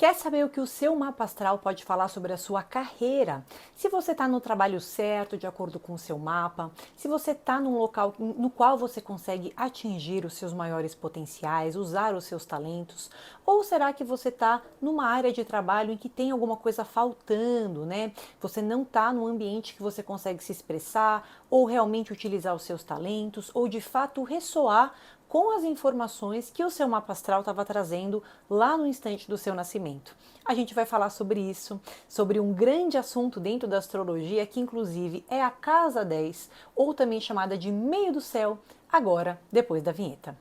Quer saber o que o seu mapa astral pode falar sobre a sua carreira? Se você está no trabalho certo, de acordo com o seu mapa, se você está num local no qual você consegue atingir os seus maiores potenciais, usar os seus talentos, ou será que você está numa área de trabalho em que tem alguma coisa faltando, né? Você não está num ambiente que você consegue se expressar, ou realmente utilizar os seus talentos, ou de fato ressoar com as informações que o seu mapa astral estava trazendo lá no instante do seu nascimento. A gente vai falar sobre isso, sobre um grande assunto dentro da astrologia, que inclusive é a casa 10, ou também chamada de meio do céu, agora, depois da vinheta.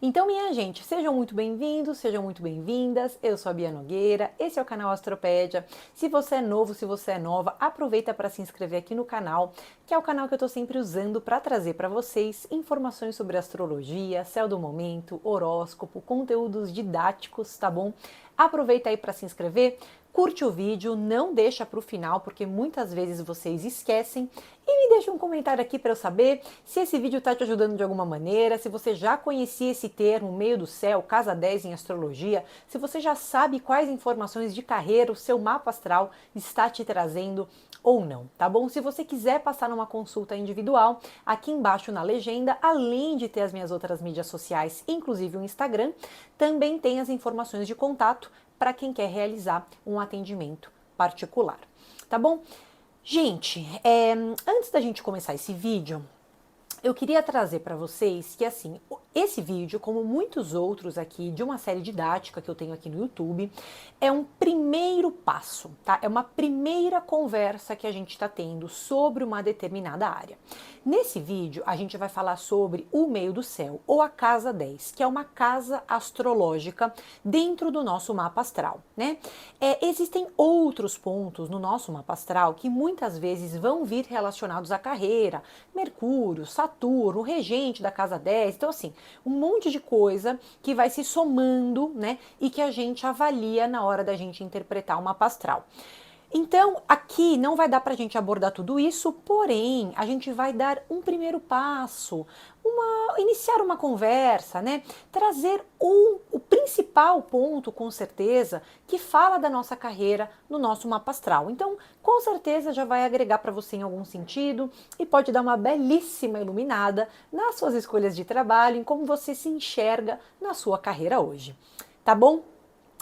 Então, minha gente, sejam muito bem-vindos, sejam muito bem-vindas. Eu sou a Bia Nogueira, esse é o canal Astropédia. Se você é novo, se você é nova, aproveita para se inscrever aqui no canal, que é o canal que eu estou sempre usando para trazer para vocês informações sobre astrologia, céu do momento, horóscopo, conteúdos didáticos, tá bom? Aproveita aí para se inscrever. Curte o vídeo, não deixa para o final, porque muitas vezes vocês esquecem. E me deixa um comentário aqui para eu saber se esse vídeo está te ajudando de alguma maneira, se você já conhecia esse termo, meio do céu, casa 10 em astrologia, se você já sabe quais informações de carreira o seu mapa astral está te trazendo ou não, tá bom? Se você quiser passar numa consulta individual, aqui embaixo na legenda, além de ter as minhas outras mídias sociais, inclusive o Instagram, também tem as informações de contato para quem quer realizar um atendimento particular, tá bom? Gente, antes da gente começar esse vídeo, eu queria trazer para vocês que, assim, esse vídeo, como muitos outros aqui de uma série didática que eu tenho aqui no YouTube, é um primeiro passo, tá? É uma primeira conversa que a gente está tendo sobre uma determinada área. Nesse vídeo, a gente vai falar sobre o meio do céu, ou a casa 10, que é uma casa astrológica dentro do nosso mapa astral, né? Existem outros pontos no nosso mapa astral que muitas vezes vão vir relacionados à carreira, Mercúrio, Saturno, regente da casa 10, então assim, um monte de coisa que vai se somando, né, e que a gente avalia na hora da gente interpretar o mapa astral. Então, aqui não vai dar para a gente abordar tudo isso, porém, a gente vai dar um primeiro passo, iniciar uma conversa, né? Trazer o principal ponto, com certeza, que fala da nossa carreira no nosso mapa astral. Então, com certeza já vai agregar para você em algum sentido e pode dar uma belíssima iluminada nas suas escolhas de trabalho, em como você se enxerga na sua carreira hoje. Tá bom?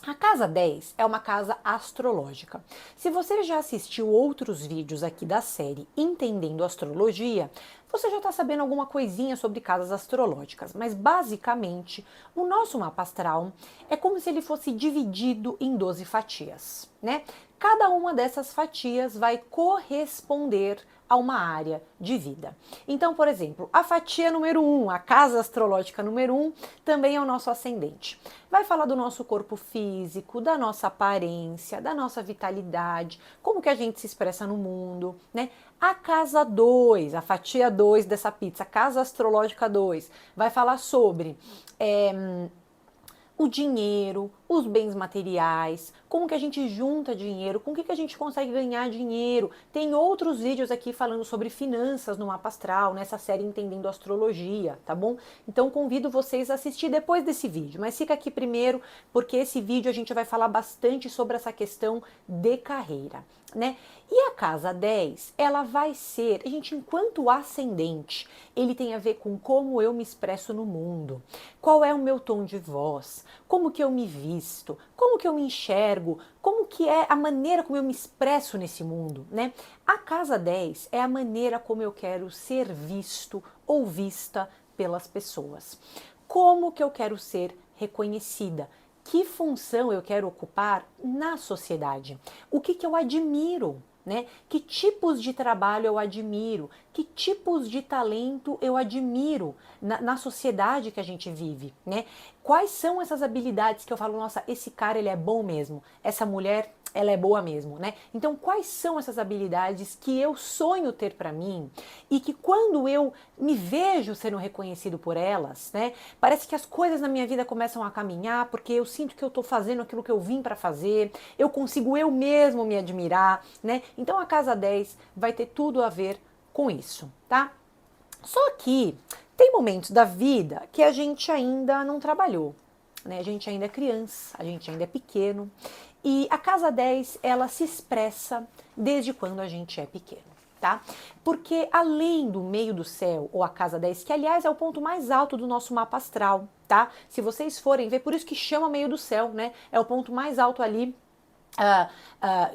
A casa 10 é uma casa astrológica. Se você já assistiu outros vídeos aqui da série Entendendo Astrologia, você já está sabendo alguma coisinha sobre casas astrológicas, mas basicamente o nosso mapa astral é como se ele fosse dividido em 12 fatias, né? Cada uma dessas fatias vai corresponder a uma área de vida. Então, por exemplo, a fatia número 1, a casa astrológica número 1, também é o nosso ascendente. Vai falar do nosso corpo físico, da nossa aparência, da nossa vitalidade, como que a gente se expressa no mundo, né? A casa 2, a fatia 2 dessa pizza, a casa astrológica 2, vai falar sobre o dinheiro, os bens materiais, como que a gente junta dinheiro, com o que a gente consegue ganhar dinheiro. Tem outros vídeos aqui falando sobre finanças no mapa astral, nessa série Entendendo Astrologia, tá bom? Então convido vocês a assistir depois desse vídeo, mas fica aqui primeiro, porque esse vídeo a gente vai falar bastante sobre essa questão de carreira, né? E a casa 10, ela vai ser, gente, enquanto ascendente, ele tem a ver com como eu me expresso no mundo, qual é o meu tom de voz, como que eu me visto, como que eu me enxergo, como que é a maneira como eu me expresso nesse mundo, né? A casa 10 é a maneira como eu quero ser visto ou vista pelas pessoas. Como que eu quero ser reconhecida? Que função eu quero ocupar na sociedade? O que eu admiro? Né? Que tipos de trabalho eu admiro? Que tipos de talento eu admiro na sociedade que a gente vive? Né? Quais são essas habilidades que eu falo, nossa, esse cara ele é bom mesmo, essa mulher ela é boa mesmo, né? Então, quais são essas habilidades que eu sonho ter para mim e que quando eu me vejo sendo reconhecido por elas, né? Parece que as coisas na minha vida começam a caminhar porque eu sinto que eu tô fazendo aquilo que eu vim para fazer, eu consigo eu mesmo me admirar, né? Então, a casa 10 vai ter tudo a ver com isso, tá? Só que tem momentos da vida que a gente ainda não trabalhou, né? A gente ainda é criança, a gente ainda é pequeno. E a casa 10, ela se expressa desde quando a gente é pequeno, tá? Porque além do meio do céu, ou a casa 10, que aliás é o ponto mais alto do nosso mapa astral, tá? Se vocês forem ver, por isso que chama meio do céu, né? É o ponto mais alto ali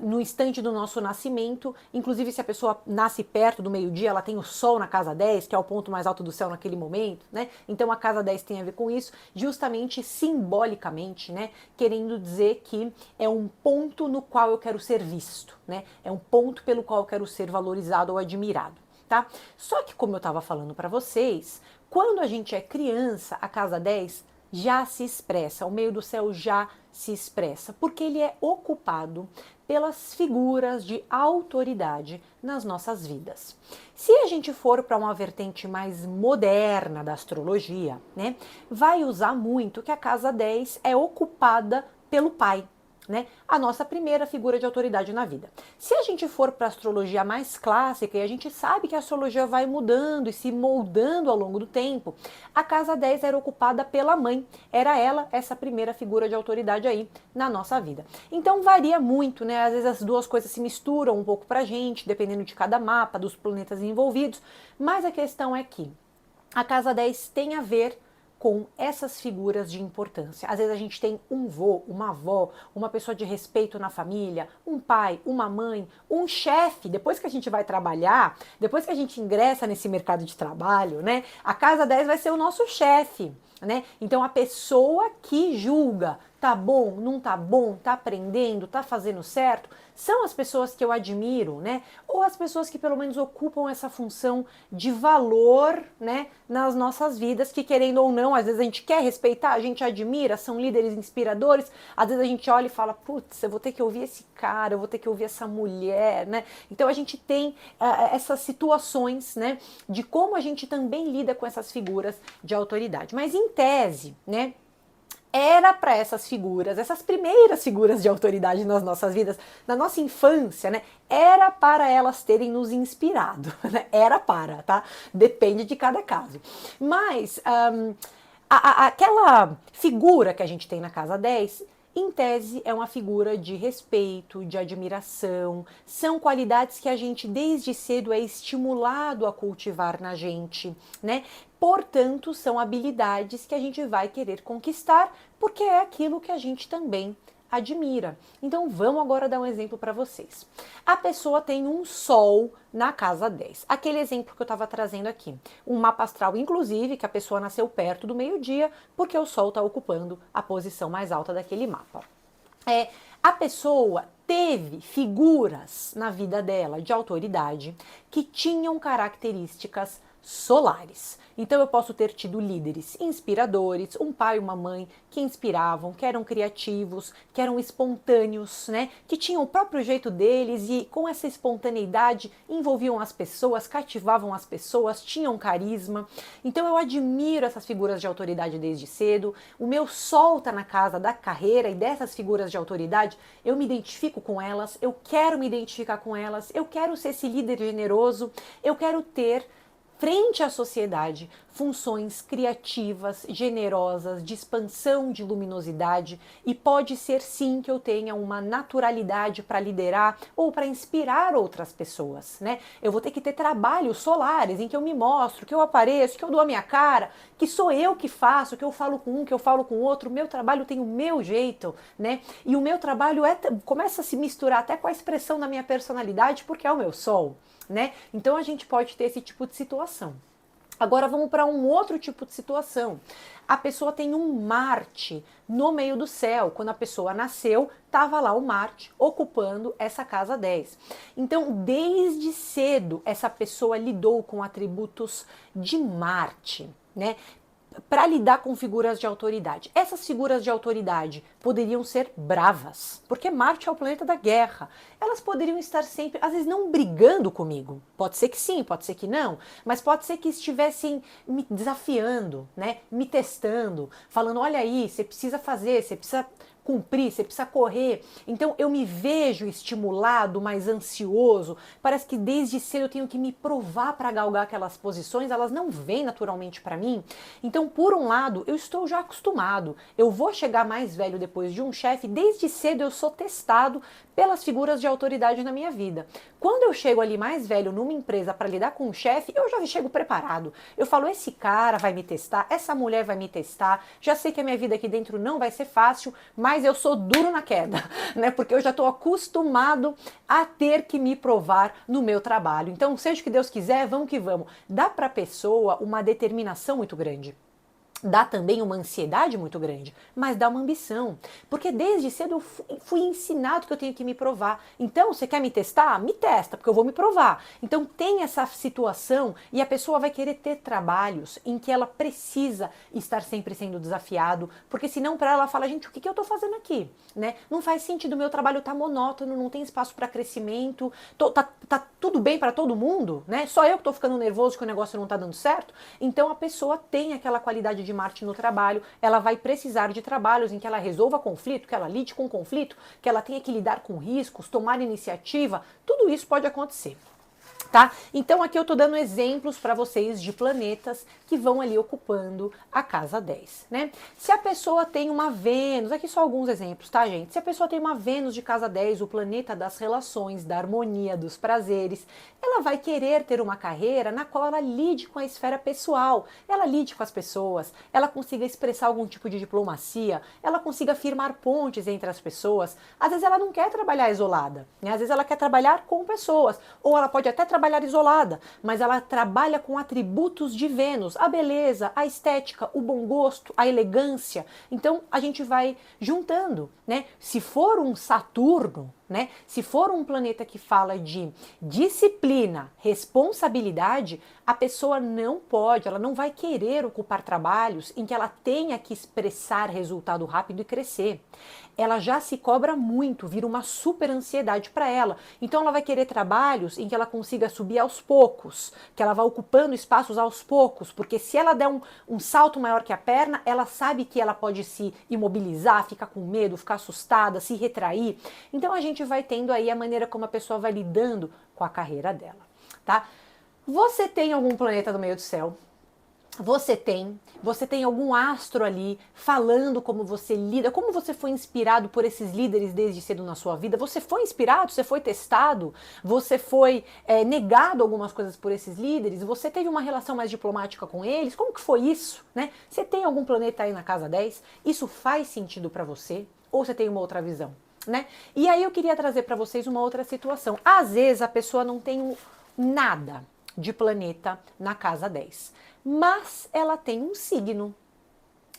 no instante do nosso nascimento. Inclusive, se a pessoa nasce perto do meio-dia, ela tem o Sol na casa 10, que é o ponto mais alto do céu naquele momento, né? Então a casa 10 tem a ver com isso, justamente simbolicamente, né? Querendo dizer que é um ponto no qual eu quero ser visto, né? É um ponto pelo qual eu quero ser valorizado ou admirado, tá? Só que, como eu estava falando para vocês, quando a gente é criança, a casa 10 já se expressa, o meio do céu já se expressa, porque ele é ocupado pelas figuras de autoridade nas nossas vidas. Se a gente for para uma vertente mais moderna da astrologia, né, vai usar muito que a casa 10 é ocupada pelo pai, né? A nossa primeira figura de autoridade na vida. Se a gente for para a astrologia mais clássica, e a gente sabe que a astrologia vai mudando e se moldando ao longo do tempo, a casa 10 era ocupada pela mãe. Era ela essa primeira figura de autoridade aí na nossa vida. Então varia muito, né? Às vezes as duas coisas se misturam um pouco pra gente, dependendo de cada mapa, dos planetas envolvidos, mas a questão é que a casa 10 tem a ver com essas figuras de importância. Às vezes a gente tem um vô, uma avó, uma pessoa de respeito na família, um pai, uma mãe, um chefe. Depois que a gente vai trabalhar, depois que a gente ingressa nesse mercado de trabalho, né? A casa 10 vai ser o nosso chefe, né? Então a pessoa que julga, tá bom, não tá bom, tá aprendendo, tá fazendo certo, são as pessoas que eu admiro, né? Ou as pessoas que pelo menos ocupam essa função de valor, né, nas nossas vidas, que querendo ou não, às vezes a gente quer respeitar, a gente admira, são líderes inspiradores, às vezes a gente olha e fala, putz, eu vou ter que ouvir esse cara, eu vou ter que ouvir essa mulher, né? Então a gente tem essas situações, né, de como a gente também lida com essas figuras de autoridade. Mas em tese, né, era para essas figuras, essas primeiras figuras de autoridade nas nossas vidas, na nossa infância, né? Era para elas terem nos inspirado, né? Era para, tá? Depende de cada caso. Mas aquela figura que a gente tem na casa 10, em tese, é uma figura de respeito, de admiração, são qualidades que a gente desde cedo é estimulado a cultivar na gente, né? Portanto, são habilidades que a gente vai querer conquistar, porque é aquilo que a gente também admira. Então, vamos agora dar um exemplo para vocês. A pessoa tem um sol na casa 10. Aquele exemplo que eu estava trazendo aqui. Um mapa astral, inclusive, que a pessoa nasceu perto do meio-dia, porque o sol está ocupando a posição mais alta daquele mapa. A pessoa teve figuras na vida dela de autoridade que tinham características solares. Então eu posso ter tido líderes inspiradores, um pai e uma mãe que inspiravam, que eram criativos, que eram espontâneos, né? Que tinham o próprio jeito deles e com essa espontaneidade envolviam as pessoas, cativavam as pessoas, tinham carisma. Então eu admiro essas figuras de autoridade desde cedo. O meu sol tá na casa da carreira e dessas figuras de autoridade, eu me identifico com elas, eu quero me identificar com elas, eu quero ser esse líder generoso, eu quero ter frente à sociedade, funções criativas, generosas, de expansão de luminosidade, e pode ser sim que eu tenha uma naturalidade para liderar ou para inspirar outras pessoas, né? Eu vou ter que ter trabalhos solares em que eu me mostro, que eu apareço, que eu dou a minha cara, que sou eu que faço, que eu falo com um, que eu falo com o outro, o meu trabalho tem o meu jeito, né? E o meu trabalho começa a se misturar até com a expressão da minha personalidade, porque é o meu sol, né? Então a gente pode ter esse tipo de situação. Agora vamos para um outro tipo de situação. A pessoa tem um Marte no meio do céu. Quando a pessoa nasceu, estava lá o Marte ocupando essa casa 10. Então, desde cedo, essa pessoa lidou com atributos de Marte, né? Para lidar com figuras de autoridade. Essas figuras de autoridade poderiam ser bravas, porque Marte é o planeta da guerra. Elas poderiam estar sempre, às vezes não brigando comigo. Pode ser que sim, pode ser que não, mas pode ser que estivessem me desafiando, né? Me testando, falando, olha aí, você precisa fazer, você precisa cumprir, você precisa correr. Então eu me vejo estimulado, mais ansioso. Parece que desde cedo eu tenho que me provar para galgar aquelas posições, elas não vêm naturalmente para mim. Então, por um lado, eu estou já acostumado. Eu vou chegar mais velho depois de um chefe, desde cedo eu sou testado pelas figuras de autoridade na minha vida. Quando eu chego ali mais velho numa empresa para lidar com um chefe, eu já chego preparado. Eu falo, esse cara vai me testar, essa mulher vai me testar, já sei que a minha vida aqui dentro não vai ser fácil, mas eu sou duro na queda, né? Porque eu já estou acostumado a ter que me provar no meu trabalho. Então, seja o que Deus quiser, vamos que vamos. Dá para a pessoa uma determinação muito grande. Dá também uma ansiedade muito grande, mas dá uma ambição. Porque desde cedo eu fui ensinado que eu tenho que me provar. Então, você quer me testar? Me testa, porque eu vou me provar. Então, tem essa situação e a pessoa vai querer ter trabalhos em que ela precisa estar sempre sendo desafiado, porque senão para ela fala, gente, o que eu estou fazendo aqui? Né? Não faz sentido, o meu trabalho tá monótono, não tem espaço para crescimento, tá tudo bem para todo mundo, né? Só eu que estou ficando nervoso que o negócio não está dando certo. Então, a pessoa tem aquela qualidade de Marte no trabalho, ela vai precisar de trabalhos em que ela resolva conflito, que ela lide com conflito, que ela tenha que lidar com riscos, tomar iniciativa, tudo isso pode acontecer. Tá? Então aqui eu estou dando exemplos para vocês de planetas que vão ali ocupando a casa 10, né? Se a pessoa tem uma Vênus, aqui só alguns exemplos, tá, gente? Se a pessoa tem uma Vênus de casa 10, o planeta das relações, da harmonia, dos prazeres, ela vai querer ter uma carreira na qual ela lide com a esfera pessoal, ela lide com as pessoas, ela consiga expressar algum tipo de diplomacia, ela consiga firmar pontes entre as pessoas. Às vezes ela não quer trabalhar isolada, né? Às vezes ela quer trabalhar com pessoas, ou ela pode até trabalhar isolada, mas ela trabalha com atributos de Vênus, a beleza, a estética, o bom gosto, a elegância. Então a gente vai juntando, né? Se for um Saturno, né? Se for um planeta que fala de disciplina, responsabilidade, a pessoa não pode, ela não vai querer ocupar trabalhos em que ela tenha que expressar resultado rápido e crescer. Ela já se cobra muito, vira uma super ansiedade para ela. Então ela vai querer trabalhos em que ela consiga subir aos poucos, que ela vá ocupando espaços aos poucos, porque se ela der um salto maior que a perna, ela sabe que ela pode se imobilizar, ficar com medo, ficar assustada, se retrair. Então a gente vai tendo aí a maneira como a pessoa vai lidando com a carreira dela, tá? Você tem algum planeta no meio do céu? Você tem algum astro ali falando como você lida, como você foi inspirado por esses líderes desde cedo na sua vida? Você foi inspirado, você foi testado, você foi negado algumas coisas por esses líderes, você teve uma relação mais diplomática com eles? Como que foi isso, né? Você tem algum planeta aí na casa 10? Isso faz sentido para você? Ou você tem uma outra visão, né? E aí eu queria trazer para vocês uma outra situação. Às vezes a pessoa não tem nada de planeta na casa 10, mas ela tem um signo,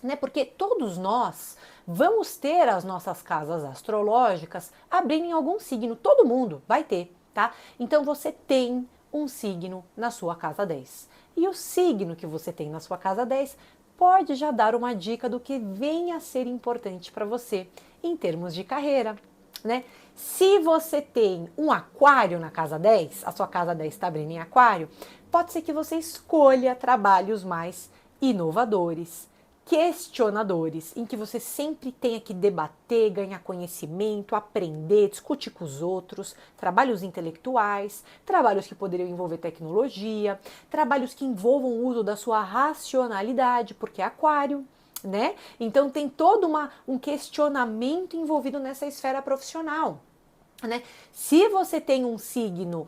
né? Porque todos nós vamos ter as nossas casas astrológicas abrindo em algum signo, todo mundo vai ter, tá? Então você tem um signo na sua casa 10. E o signo que você tem na sua casa 10 pode já dar uma dica do que venha a ser importante para você em termos de carreira, né? Se você tem um aquário na casa 10, a sua casa 10 está abrindo em aquário, pode ser que você escolha trabalhos mais inovadores, questionadores, em que você sempre tenha que debater, ganhar conhecimento, aprender, discutir com os outros, trabalhos intelectuais, trabalhos que poderiam envolver tecnologia, trabalhos que envolvam o uso da sua racionalidade, porque é aquário, né? Então tem todo um questionamento envolvido nessa esfera profissional. Né? Se você tem um signo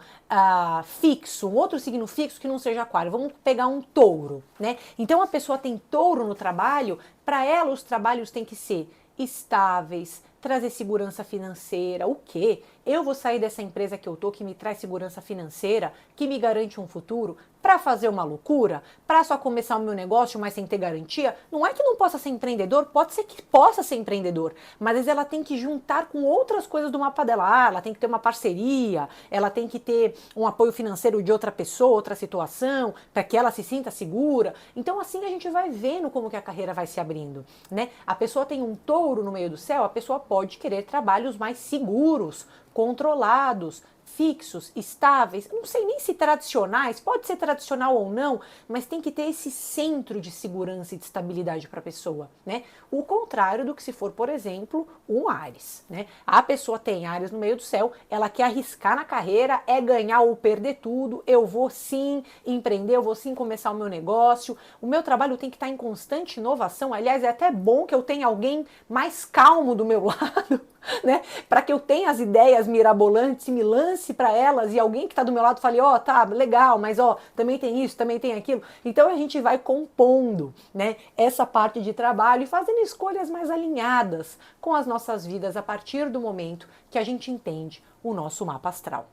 fixo, um outro signo fixo que não seja aquário, vamos pegar um touro, né? Então a pessoa tem touro no trabalho, para ela os trabalhos têm que ser estáveis, trazer segurança financeira. O quê? Eu vou sair dessa empresa que eu tô, que me traz segurança financeira, que me garante um futuro, para fazer uma loucura? Para só começar o meu negócio, mas sem ter garantia? Não é que não possa ser empreendedor, pode ser que possa ser empreendedor, mas às vezes ela tem que juntar com outras coisas do mapa dela. Ela tem que ter uma parceria, ela tem que ter um apoio financeiro de outra pessoa, outra situação, para que ela se sinta segura. Então assim a gente vai vendo como que a carreira vai se abrindo, né? A pessoa tem um touro no meio do céu, a pessoa pode querer trabalhos mais seguros, controlados, fixos, estáveis, não sei nem se tradicionais, pode ser tradicional ou não, mas tem que ter esse centro de segurança e de estabilidade para a pessoa, né? O contrário do que se for, por exemplo, um Áries, né? A pessoa tem Áries no meio do céu, ela quer arriscar na carreira, é ganhar ou perder tudo, eu vou sim empreender, eu vou sim começar o meu negócio, o meu trabalho tem que estar em constante inovação, aliás, é até bom que eu tenha alguém mais calmo do meu lado, né? Para que eu tenha as ideias mirabolantes e me lance para elas e alguém que está do meu lado fale, ó, tá, legal, mas ó, também tem isso, também tem aquilo. Então a gente vai compondo, né, essa parte de trabalho e fazendo escolhas mais alinhadas com as nossas vidas a partir do momento que a gente entende o nosso mapa astral.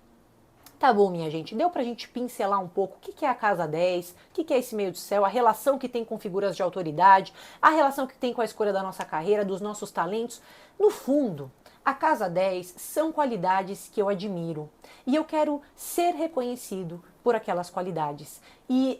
Tá bom, minha gente, deu pra gente pincelar um pouco o que é a casa 10, o que é esse meio do céu, a relação que tem com figuras de autoridade, a relação que tem com a escolha da nossa carreira, dos nossos talentos. No fundo, a casa 10 são qualidades que eu admiro e eu quero ser reconhecido por aquelas qualidades. E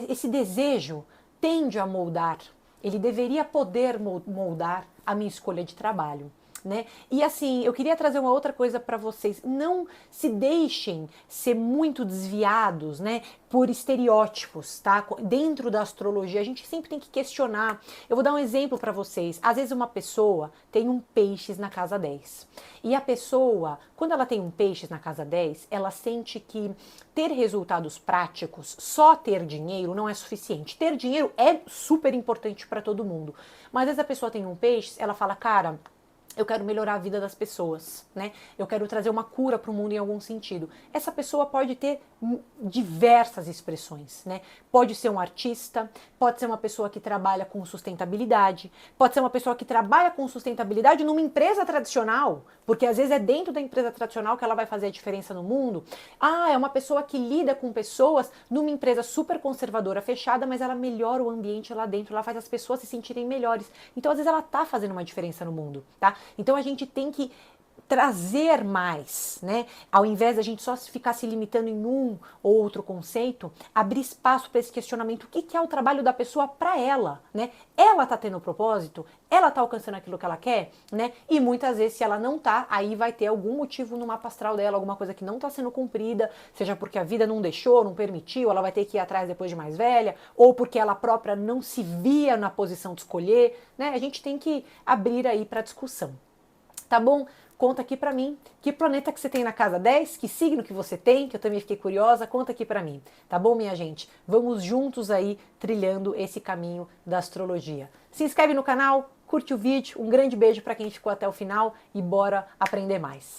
esse desejo tende a moldar, ele deveria poder moldar a minha escolha de trabalho. Né? E assim, eu queria trazer uma outra coisa para vocês. Não se deixem ser muito desviados, né, por estereótipos, tá? Dentro da astrologia, a gente sempre tem que questionar. Eu vou dar um exemplo para vocês. Às vezes uma pessoa tem um peixes na casa 10. E a pessoa, quando ela tem um peixes na casa 10, ela sente que ter resultados práticos, só ter dinheiro não é suficiente. Ter dinheiro é super importante para todo mundo. Mas às vezes a pessoa tem um peixes, ela fala, cara, eu quero melhorar a vida das pessoas, né? Eu quero trazer uma cura para o mundo em algum sentido. Essa pessoa pode ter diversas expressões, né? Pode ser um artista, pode ser uma pessoa que trabalha com sustentabilidade, pode ser uma pessoa que trabalha com sustentabilidade numa empresa tradicional, porque às vezes é dentro da empresa tradicional que ela vai fazer a diferença no mundo. Ah, é uma pessoa que lida com pessoas numa empresa super conservadora, fechada, mas ela melhora o ambiente lá dentro, ela faz as pessoas se sentirem melhores. Então, às vezes, ela tá fazendo uma diferença no mundo, tá? Então a gente tem que trazer mais, né? Ao invés da gente só ficar se limitando em um ou outro conceito, abrir espaço para esse questionamento, o que é o trabalho da pessoa para ela, né? Ela tá tendo propósito? Ela tá alcançando aquilo que ela quer, né? E muitas vezes se ela não tá, aí vai ter algum motivo no mapa astral dela, alguma coisa que não tá sendo cumprida, seja porque a vida não deixou, não permitiu, ela vai ter que ir atrás depois de mais velha, ou porque ela própria não se via na posição de escolher, né? A gente tem que abrir aí para discussão. Tá bom? Conta aqui pra mim, que planeta que você tem na casa 10, que signo que você tem, que eu também fiquei curiosa, conta aqui pra mim. Tá bom, minha gente? Vamos juntos aí trilhando esse caminho da astrologia. Se inscreve no canal, curte o vídeo, um grande beijo pra quem ficou até o final e bora aprender mais.